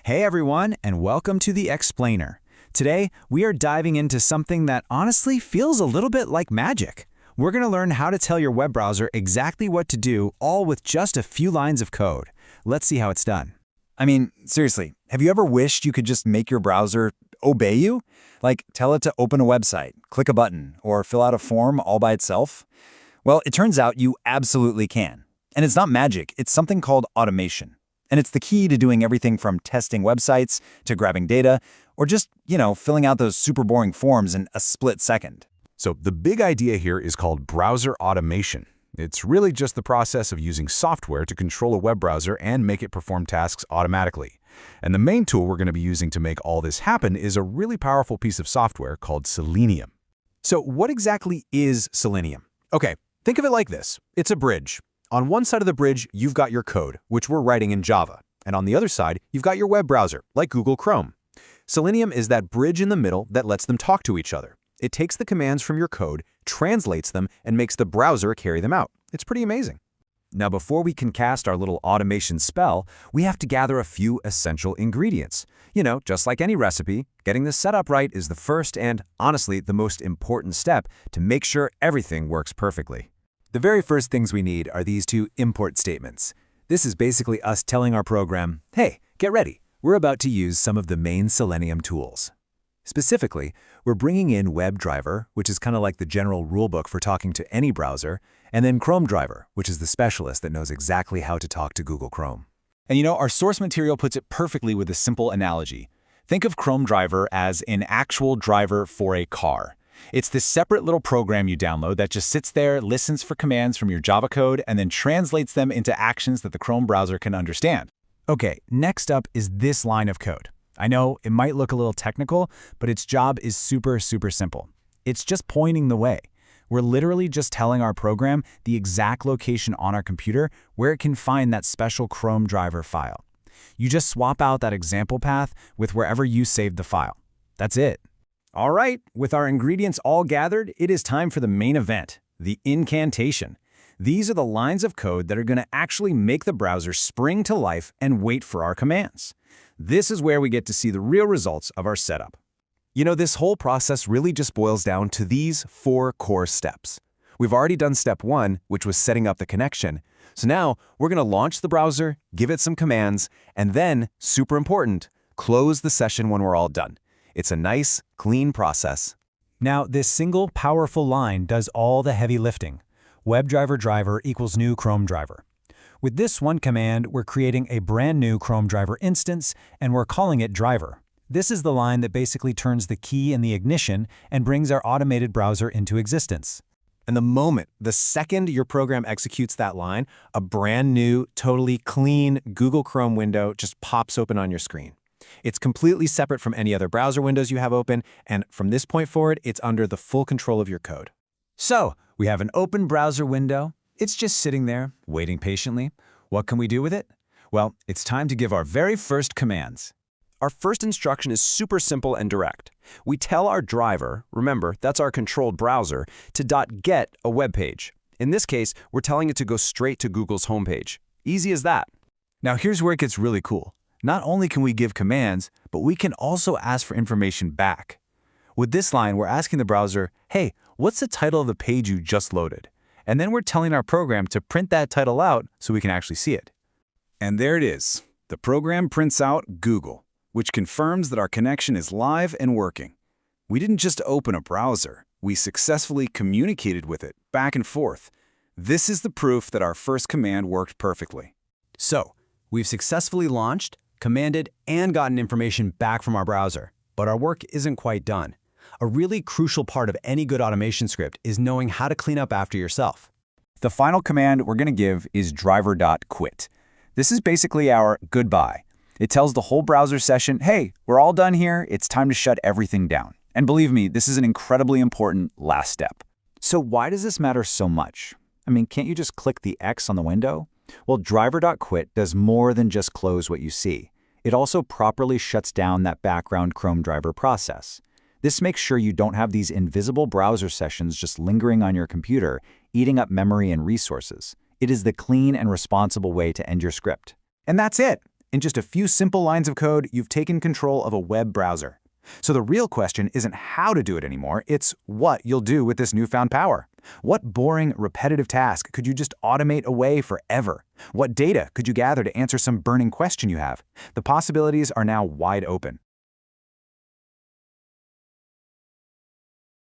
Hey everyone, and welcome to the Explainer. Today, we are diving into something that honestly feels a little bit like magic. We're going to learn how to tell your web browser exactly what to do, all with just a few lines of code. Let's see how it's done. I mean, seriously, have you ever wished you could just make your browser obey you? Like tell it to open a website, click a button, or fill out a form all by itself? Well, it turns out you absolutely can. And it's not magic, it's something called automation. And it's the key to doing everything from testing websites to grabbing data, or just, filling out those super boring forms in a split second. So the big idea here is called browser automation. It's really just the process of using software to control a web browser and make it perform tasks automatically. And the main tool we're going to be using to make all this happen is a really powerful piece of software called Selenium. So what exactly is Selenium? Okay, think of it like this. It's a bridge. On one side of the bridge, you've got your code, which we're writing in Java. And on the other side, you've got your web browser, like Google Chrome. Selenium is that bridge in the middle that lets them talk to each other. It takes the commands from your code, translates them, and makes the browser carry them out. It's pretty amazing. Now, before we can cast our little automation spell, we have to gather a few essential ingredients. Just like any recipe, getting this set up right is the first and, honestly, the most important step to make sure everything works perfectly. The very first things we need are these two import statements. This is basically us telling our program, hey, get ready. We're about to use some of the main Selenium tools. Specifically, we're bringing in WebDriver, which is kind of like the general rulebook for talking to any browser, and then ChromeDriver, which is the specialist that knows exactly how to talk to Google Chrome. And our source material puts it perfectly with a simple analogy. Think of ChromeDriver as an actual driver for a car. It's this separate little program you download that just sits there, listens for commands from your Java code, and then translates them into actions that the Chrome browser can understand. Okay, next up is this line of code. I know it might look a little technical, but its job is super simple. It's just pointing the way. We're literally just telling our program the exact location on our computer where it can find that special ChromeDriver file. You just swap out that example path with wherever you saved the file. That's it. All right, with our ingredients all gathered, it is time for the main event, the incantation. These are the lines of code that are going to actually make the browser spring to life and wait for our commands. This is where we get to see the real results of our setup. This whole process really just boils down to these 4 core steps. We've already done step 1, which was setting up the connection. So now we're going to launch the browser, give it some commands, and then, super important, close the session when we're all done. It's a nice, clean process. Now, this single powerful line does all the heavy lifting. WebDriver driver equals new ChromeDriver. With this one command, we're creating a brand new ChromeDriver instance, and we're calling it driver. This is the line that basically turns the key in the ignition and brings our automated browser into existence. And the second your program executes that line, a brand new, totally clean Google Chrome window just pops open on your screen. It's completely separate from any other browser windows you have open, and from this point forward, it's under the full control of your code. So, we have an open browser window. It's just sitting there, waiting patiently. What can we do with it? Well, it's time to give our very first commands. Our first instruction is super simple and direct. We tell our driver, remember, that's our controlled browser, to .get a web page. In this case, we're telling it to go straight to Google's homepage. Easy as that. Now here's where it gets really cool. Not only can we give commands, but we can also ask for information back. With this line, we're asking the browser, hey, what's the title of the page you just loaded? And then we're telling our program to print that title out so we can actually see it. And there it is. The program prints out Google, which confirms that our connection is live and working. We didn't just open a browser. We successfully communicated with it back and forth. This is the proof that our first command worked perfectly. So, we've successfully launched, commanded, and gotten information back from our browser. But our work isn't quite done. A really crucial part of any good automation script is knowing how to clean up after yourself. The final command we're going to give is driver.quit. This is basically our goodbye. It tells the whole browser session, hey, we're all done here. It's time to shut everything down. And believe me, this is an incredibly important last step. So why does this matter so much? I mean, can't you just click the X on the window? Well, driver.quit does more than just close what you see. It also properly shuts down that background ChromeDriver process. This makes sure you don't have these invisible browser sessions just lingering on your computer, eating up memory and resources. It is the clean and responsible way to end your script. And that's it. In just a few simple lines of code, you've taken control of a web browser. So the real question isn't how to do it anymore, it's what you'll do with this newfound power. What boring, repetitive task could you just automate away forever? What data could you gather to answer some burning question you have? The possibilities are now wide open.